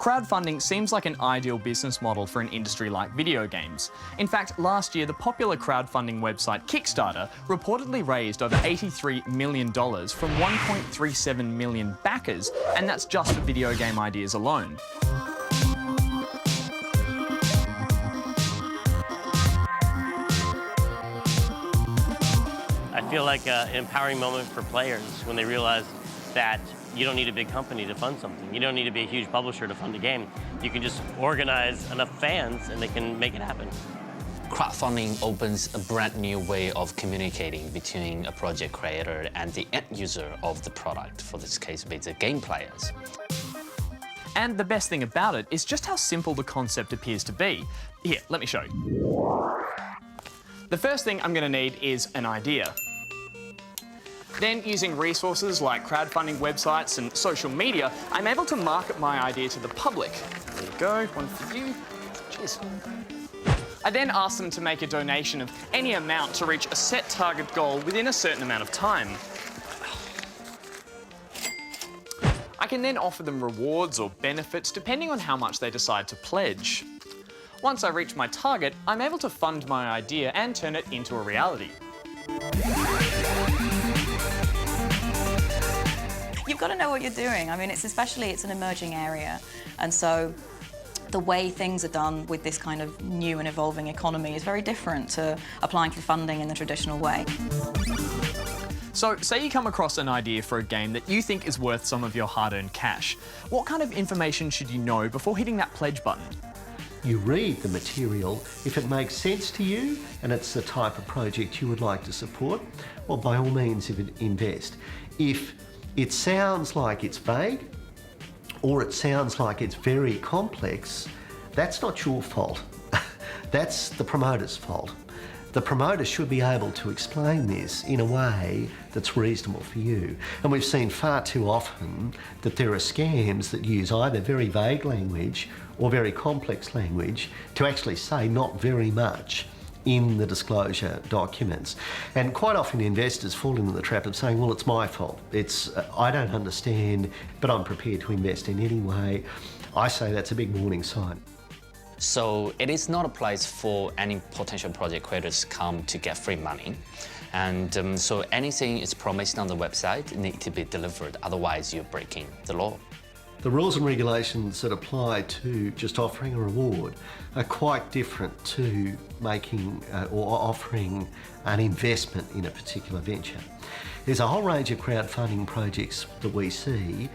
Crowdfunding seems like an ideal business model for an industry like video games. In fact, last year, the popular crowdfunding website Kickstarter reportedly raised over $83 million from 1.37 million backers, and that's just for video game ideas alone. I feel like an empowering moment for players when they realize that you don't need a big company to fund something. You don't need to be a huge publisher to fund a game. You can just organize enough fans and they can make it happen. Crowdfunding opens a brand new way of communicating between a project creator and the end user of the product, for this case, be the game players. And the best thing about it is just how simple the concept appears to be. Here, let me show you. The first thing I'm going to need is an idea. Then, using resources like crowdfunding websites and social media, I'm able to market my idea to the public. There you go, one for you. Cheers. I then ask them to make a donation of any amount to reach a set target goal within a certain amount of time. I can then offer them rewards or benefits depending on how much they decide to pledge. Once I reach my target, I'm able to fund my idea and turn it into a reality. You've got to know what you're doing. I mean, it's an emerging area. And so the way things are done with this kind of new and evolving economy is very different to applying for funding in the traditional way. So, say you come across an idea for a game that you think is worth some of your hard-earned cash. What kind of information should you know before hitting that pledge button? You read the material. If it makes sense to you and it's the type of project you would like to support, well, by all means, invest. If it sounds like it's vague, or it sounds like it's very complex, that's not your fault. That's the promoter's fault. The promoter should be able to explain this in a way that's reasonable for you. And we've seen far too often that there are scams that use either very vague language or very complex language to actually say not very much in the disclosure documents. And quite often investors fall into the trap of saying, well, it's my fault. I don't understand, but I'm prepared to invest in any way. I say that's a big warning sign. So it is not a place for any potential project creators to come to get free money. And so anything is promised on the website needs to be delivered, otherwise you're breaking the law. The rules and regulations that apply to just offering a reward are quite different to making or offering an investment in a particular venture. There's a whole range of crowdfunding projects that we see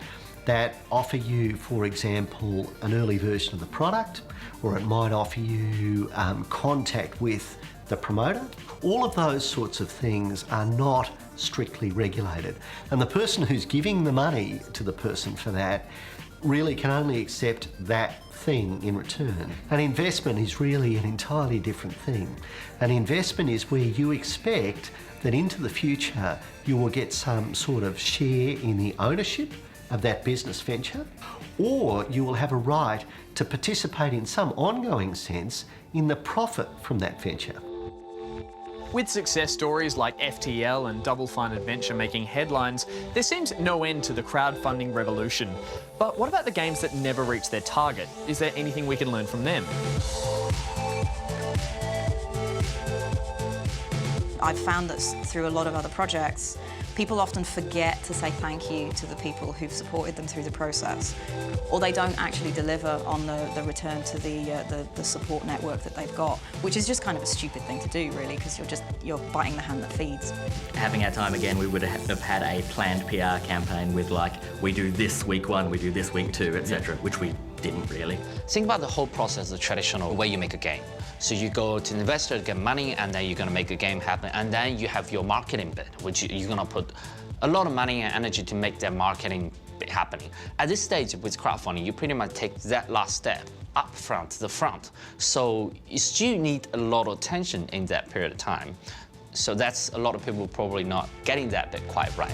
that offer you, for example, an early version of the product, or it might offer you contact with the promoter. All of those sorts of things are not strictly regulated. And the person who's giving the money to the person for that really can only accept that thing in return. An investment is really an entirely different thing. An investment is where you expect that into the future you will get some sort of share in the ownership of that business venture, or you will have a right to participate in some ongoing sense in the profit from that venture. With success stories like FTL and Double Fine Adventure making headlines, there seems no end to the crowdfunding revolution. But what about the games that never reach their target? Is there anything we can learn from them? I've found that through a lot of other projects, people often forget to say thank you to the people who've supported them through the process, or they don't actually deliver on the return to the support network that they've got, which is just kind of a stupid thing to do, really, because you're biting the hand that feeds. Having our time again, we would have had a planned PR campaign with, like, we do this week 1, we do this week 2, etc., which we didn't really. Think about the whole process, the traditional way you make a game. So you go to an investor to get money, and then you're going to make a game happen, and then you have your marketing bit, which you're going to put a lot of money and energy to make that marketing bit happening. At this stage with crowdfunding, you pretty much take that last step up front to the front. So you still need a lot of attention in that period of time. So that's a lot of people probably not getting that bit quite right.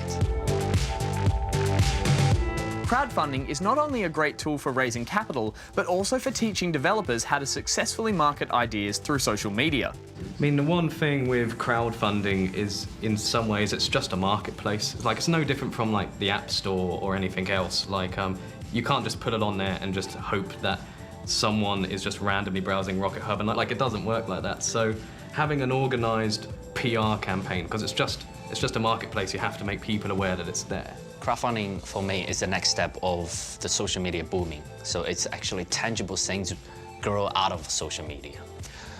Crowdfunding is not only a great tool for raising capital, but also for teaching developers how to successfully market ideas through social media. I mean, the one thing with crowdfunding is, in some ways, it's just a marketplace. It's no different from, like, the App Store or anything else. Like, You can't just put it on there and just hope that someone is just randomly browsing Rocket Hub, and like it doesn't work like that. So having an organized PR campaign, because it's just a marketplace, you have to make people aware that it's there. Crowdfunding for me is the next step of the social media booming. So it's actually tangible things grow out of social media.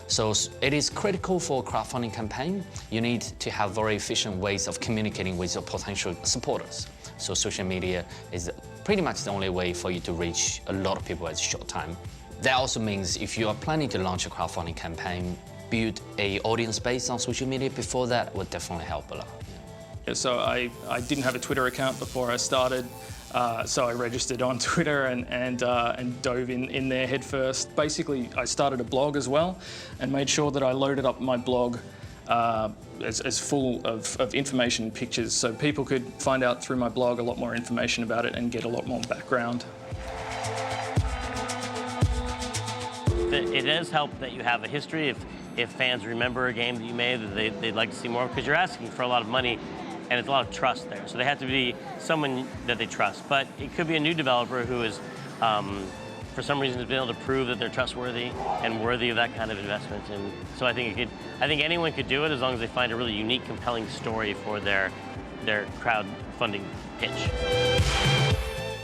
So it is critical for a crowdfunding campaign. You need to have very efficient ways of communicating with your potential supporters. So social media is pretty much the only way for you to reach a lot of people at a short time. That also means if you are planning to launch a crowdfunding campaign, build an audience base on social media before that would definitely help a lot. Yeah, so I didn't have a Twitter account before I started. So I registered on Twitter and dove in there head first. Basically, I started a blog as well and made sure that I loaded up my blog as full of information and pictures, so people could find out through my blog a lot more information about it and get a lot more background. It does help that you have a history. If fans remember a game that you made that they'd like to see more, because you're asking for a lot of money, and it's a lot of trust there. So they have to be someone that they trust. But it could be a new developer who is, for some reason, has been able to prove that they're trustworthy and worthy of that kind of investment. And so I think anyone could do it as long as they find a really unique, compelling story for their crowdfunding pitch.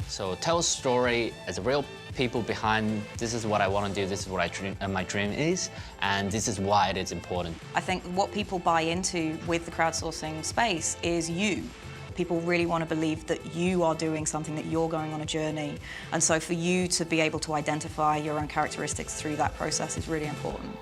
So tell a story as a real people behind, this is what I want to do, this is what my dream is, and this is why it is important. I think what people buy into with the crowdsourcing space is you. People really want to believe that you are doing something, that you're going on a journey. And so for you to be able to identify your own characteristics through that process is really important.